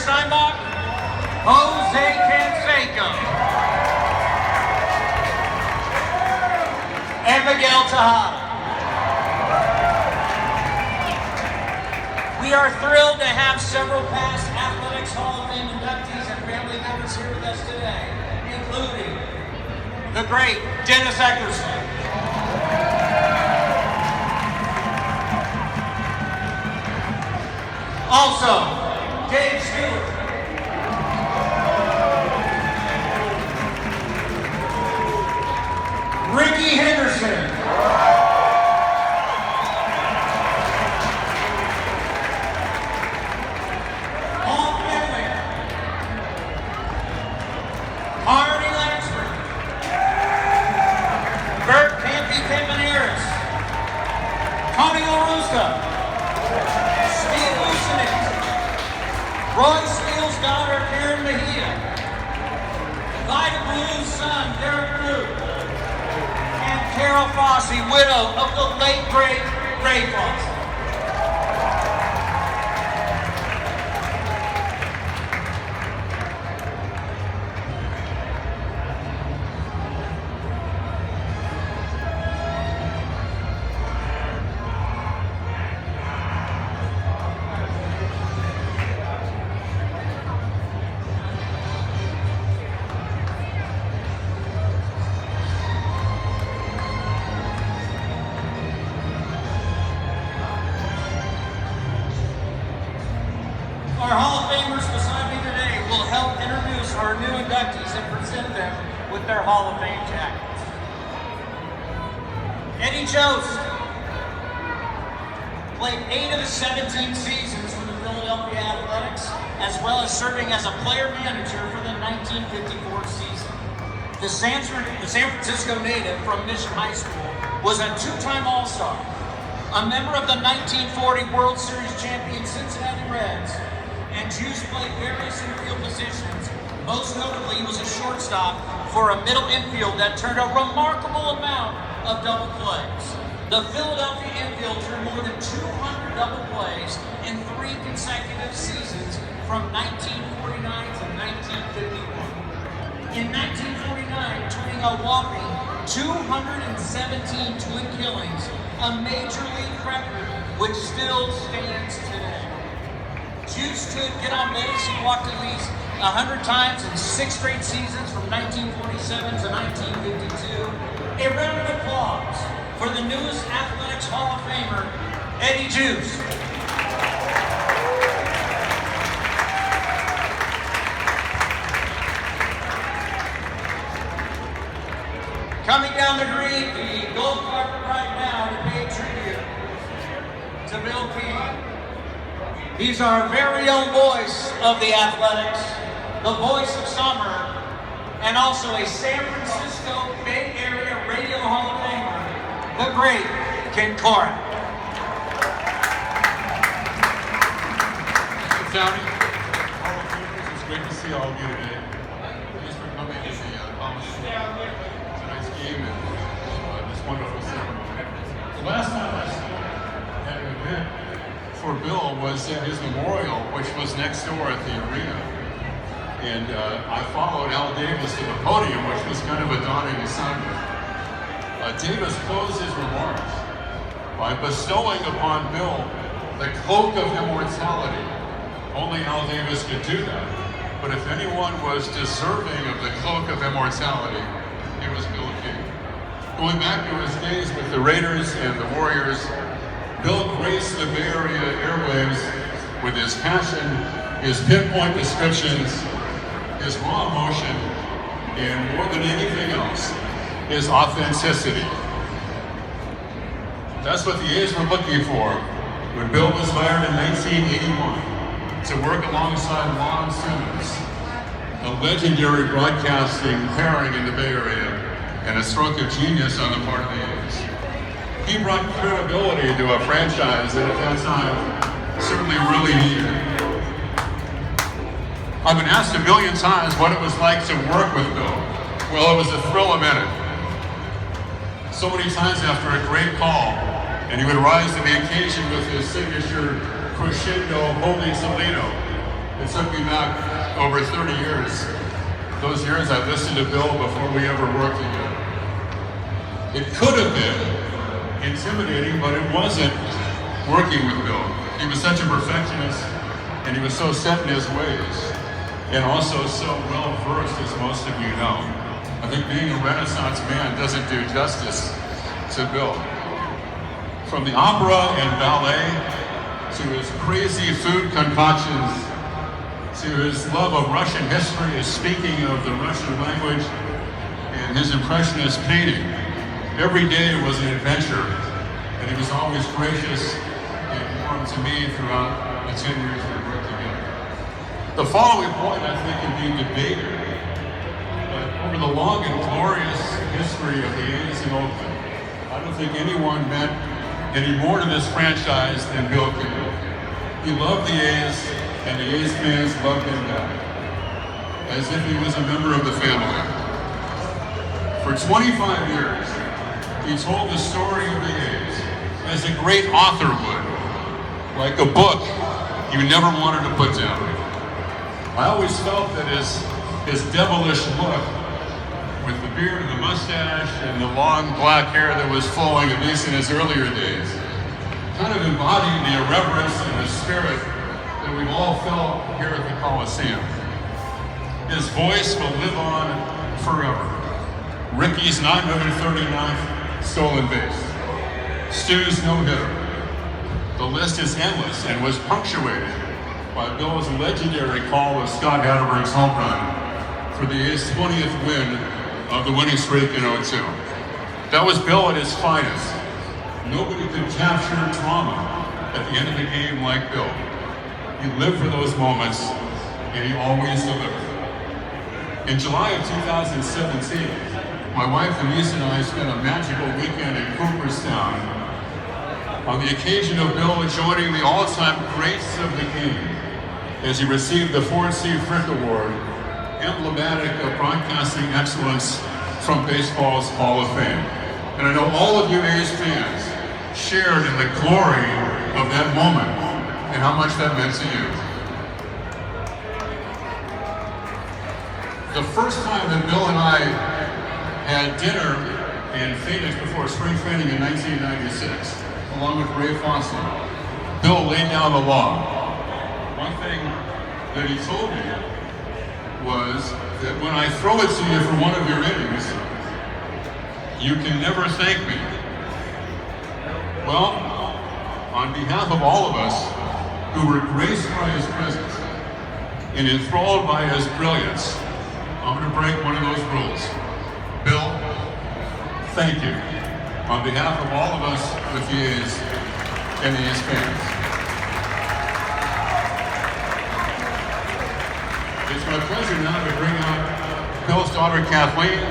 Steinbach, Canseco, and Miguel Tejada. We are thrilled to have several past Athletics Hall of Fame inductees and family members here with us today, including the great Dennis Eckerson, also Dave Stewart, Ricky Henderson, Roy Steele's daughter, Karen Mejia, Vida Blue's son, Derek Blue, and Carol Fossey, widow of the late, great Ray Fossey. Our Hall of Famers beside me today will help introduce our new inductees and present them with their Hall of Fame jackets. Eddie Joost played 8 of the 17 seasons for the Philadelphia Athletics, as well as serving as a player manager for the 1954 season. The San Francisco native from Mission High School was a 2-time All-Star, a member of the 1940 World Series champion Cincinnati Reds, and Joost played various infield positions. Most notably, he was a shortstop for a middle infield that turned a remarkable amount of double plays. The Philadelphia infield turned more than 200 double plays in 3 consecutive seasons from 1949 to 1951. In 1949, turning a whopping 217 twin killings, a major league record which still stands today. Joost could get on base and walked at least 100 times in 6 straight seasons from 1947 to 1952. A round of applause for the newest Athletics Hall of Famer, Eddie Joost. Coming down the green, the gold carpet right now to pay tribute to Bill King. He's our very own voice of the Athletics, the voice of summer, and also a San Francisco Bay Area Radio Hall of Famer, the great Ken Korak. Thank you, Tony. It's great to see all of you today. Thanks for coming to tonight's game and this wonderful ceremony. The last time I had an event for Bill was at his memorial, which was next door at the arena. And I followed Al Davis to the podium, which was kind of a daunting assignment. Davis closed his remarks by bestowing upon Bill the cloak of immortality. Only Al Davis could do that. But if anyone was deserving of the cloak of immortality, it was Bill King. Going back to his days with the Raiders and the Warriors, Bill graced the Bay Area airwaves with his passion, his pinpoint descriptions, his raw emotion, and more than anything else, his authenticity. That's what the A's were looking for when Bill was hired in 1981 to work alongside Lon Simmons, a legendary broadcasting pairing in the Bay Area, and a stroke of genius on the part of the A's. He brought credibility to a franchise that at that time certainly really needed. I've been asked a million times what it was like to work with Bill. Well, it was a thrill a minute. So many times after a great call, and he would rise to the occasion with his signature crescendo holy Toledo, It took me back over 30 years. Those years I listened to Bill before we ever worked together. It could have been intimidating, but it wasn't working with Bill. He was such a perfectionist, and he was so set in his ways, and also so well versed, as most of you know. I think being a Renaissance man doesn't do justice to Bill. From the opera and ballet, to his crazy food concoctions, to his love of Russian history, his speaking of the Russian language, and his impressionist painting. Every day was an adventure, and he was always gracious and warm to me throughout the 10 years we worked together. The following point, I think, can be debated, but over the long and glorious history of the A's in Oakland, I don't think anyone meant any more to this franchise than Bill Campbell. He loved the A's, and the A's fans loved him back, as if he was a member of the family. For 25 years, he told the story of the A's as a great author would, like a book you never wanted to put down. I always felt that his devilish look, with the beard and the mustache and the long black hair that was flowing, at least in his earlier days, kind of embodied the irreverence and the spirit that we've all felt here at the Coliseum. His voice will live on forever. Ricky's 939th stolen base. Stu's no-hitter. The list is endless and was punctuated by Bill's legendary call of Scott Hatterberg's home run for the A's 20th win of the winning streak in '02. That was Bill at his finest. Nobody could capture trauma at the end of the game like Bill. He lived for those moments, and he always delivered. In July of 2017, my wife Denise and I spent a magical weekend in Cooperstown on the occasion of Bill joining the all-time greats of the game as he received the Ford C. Frick Award, emblematic of broadcasting excellence from baseball's Hall of Fame. And I know all of you A's fans shared in the glory of that moment and how much that meant to you. The first time that Bill and I had dinner in Phoenix before spring training in 1996, along with Ray Foster, Bill laid down the law. One thing that he told me was that when I throw it to you for one of your innings, you can never thank me. Well, on behalf of all of us who were graced by his presence and enthralled by his brilliance, I'm going to break one of those rules. Bill, thank you on behalf of all of us with the A's and the A's fans. It's my pleasure now to bring out Bill's daughter Kathleen,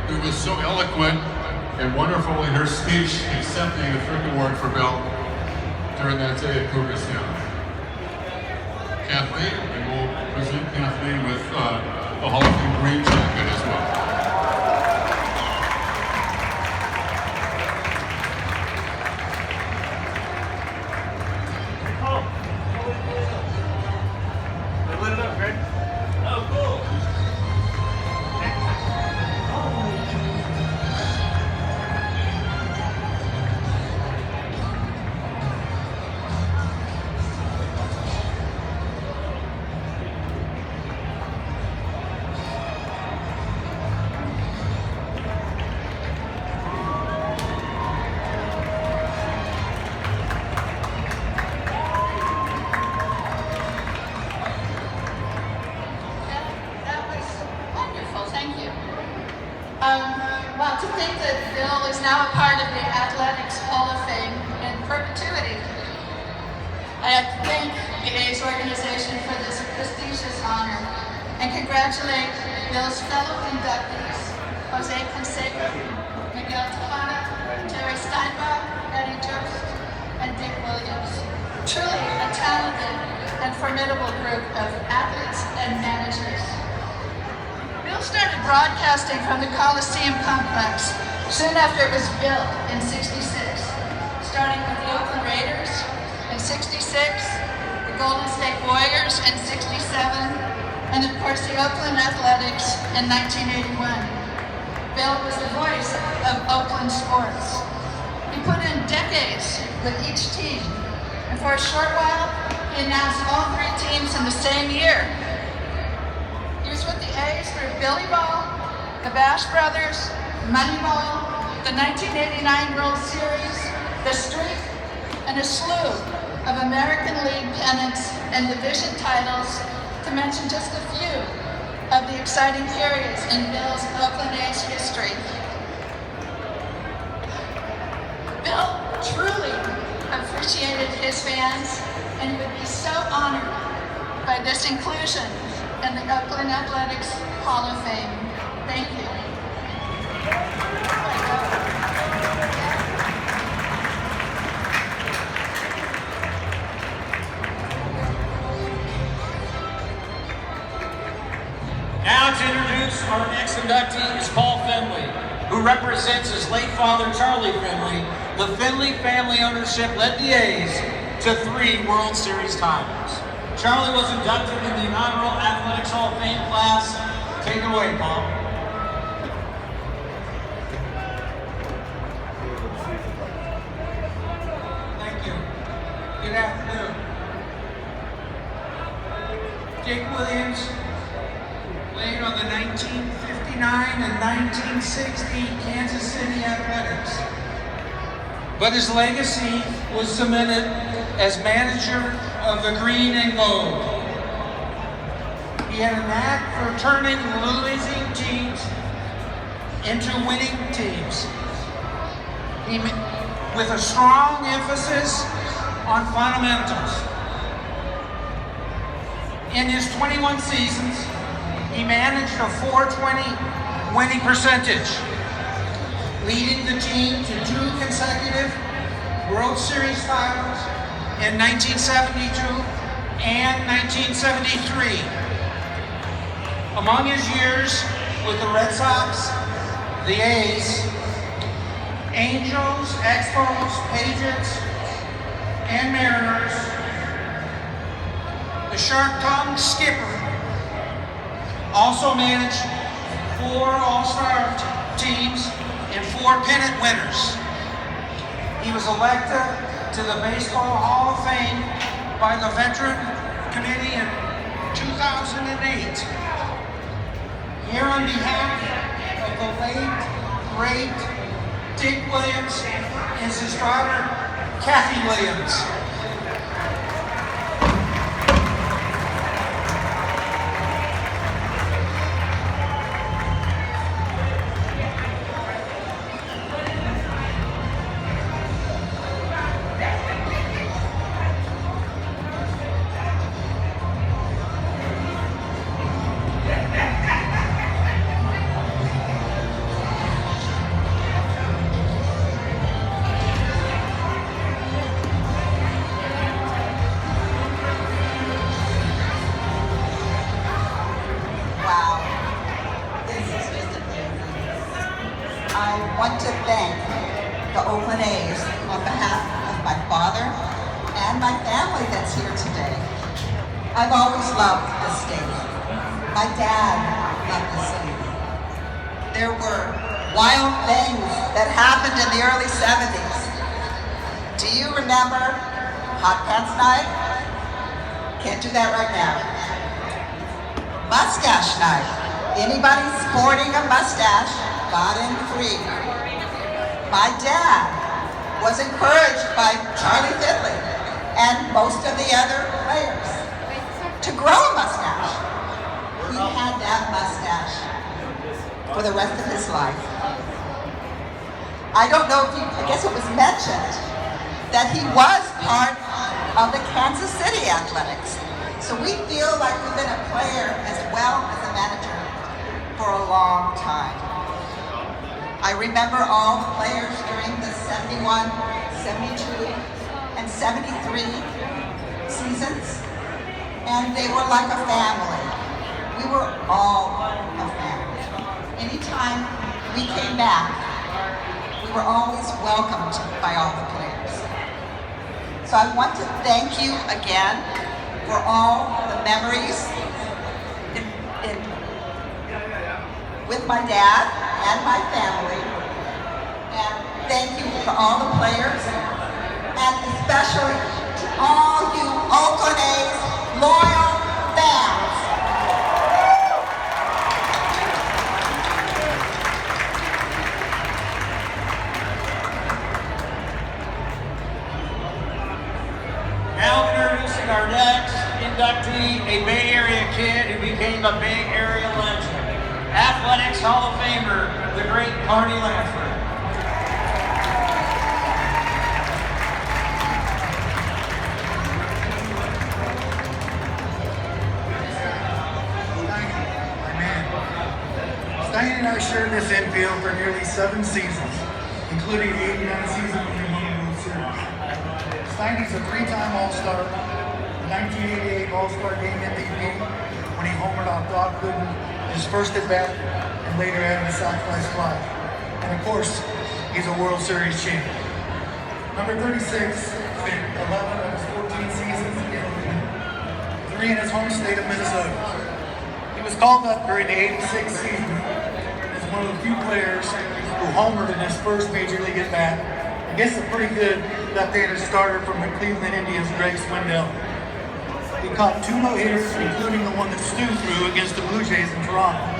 who was so eloquent and wonderful in her speech accepting the Frick Award for Bill during that day at Cooperstown. Kathleen, and we'll present Kathleen with the Hall of Fame green jacket as well. Well, to think that Bill is now a part of the Athletics Hall of Fame in perpetuity. I have to thank the A's organization for this prestigious honor and congratulate Bill's fellow inductees, Jose Canseco, Miguel Tejada, Terry Steinbach, Eddie Joost, and Dick Williams. Truly a talented and formidable group of athletes and managers. Bill started broadcasting from the Coliseum complex soon after it was built in '66, starting with the Oakland Raiders, in '66, the Golden State Warriors in '67, and of course the Oakland Athletics in 1981. Bill was the voice of Oakland sports. He put in decades with each team, and for a short while, he announced all three teams in the same year. He was with the A's through Billy Ball, the Bash Brothers, Moneyball, the 1989 World Series, the Streak, and a slew of American League pennants and division titles, to mention just a few of the exciting periods in Bill's Oakland A's history. Bill truly appreciated his fans, and he would be so honored by this inclusion in the Oakland Athletics Hall of Fame. Thank you. Now to introduce our next inductee is Paul Finley, who represents his late father, Charlie Finley. The Finley family ownership led the A's to 3 World Series titles. Charlie was inducted in the inaugural Athletics Hall of Fame class. Take it away, Paul. Thank you. Good afternoon. Jake Williams played on the 1959 and 1960 Kansas City Athletics, but his legacy was cemented as manager of the Green and Gold. He had a knack for turning losing teams into winning teams, with a strong emphasis on fundamentals. In his 21 seasons, he managed a .420 winning percentage, leading the team to 2 consecutive World Series titles in 1972 and 1973. Among his years with the Red Sox, the A's, Angels, Expos, Patriots, and Mariners, the Shark-tongued skipper also managed 4 All-Star teams and 4 pennant winners. He was elected to the Baseball Hall of Fame by the Veteran Committee in 2008. Here on behalf of the late, great Dick Williams is his daughter, Kathy Williams. I want to thank the Oakland A's on behalf of my father and my family that's here today. I've always loved the stadium. My dad loved the city. There were wild things that happened in the early 70s. Do you remember Hot Pants Night? Can't do that right now. Mustache Night. Anybody sporting a mustache got in free. My dad was encouraged by Charlie Finley and most of the other players to grow a mustache. He had that mustache for the rest of his life. I don't know if I guess it was mentioned that he was part of the Kansas City Athletics. So we feel like we've been a player as well as a manager for a long time. I remember all the players during the 71, 72, and 73 seasons, and they were like a family. We were all a family. Anytime we came back, we were always welcomed by all the players. So I want to thank you again for all the memories with my dad and my family. And thank you to all the players, and especially to all you Oakland A's loyal fans. Now introducing our next inductee, a Bay Area kid who became a Bay Area legend. Athletics Hall of Famer, the great Carney Lanford. Steiny and I shared this infield for nearly 7 seasons, including the 89 season when we won the World Series. Steiny's a 3-time All-Star, the 1988 All-Star Game MVP when he homered off Doc Gooden his first at-bat and later added a sacrifice fly. And of course, he's a World Series champion. Number 36 spent 11 of his 14 seasons in the arena, 3 in his home state of Minnesota. He was called up during the 86 season as one of the few players who homered in his first major league at-bat against a pretty good left-handed starter from the Cleveland Indians, Greg Swindell. He caught 2 no-hitters, including the one that Stu threw against the Blue Jays in Toronto.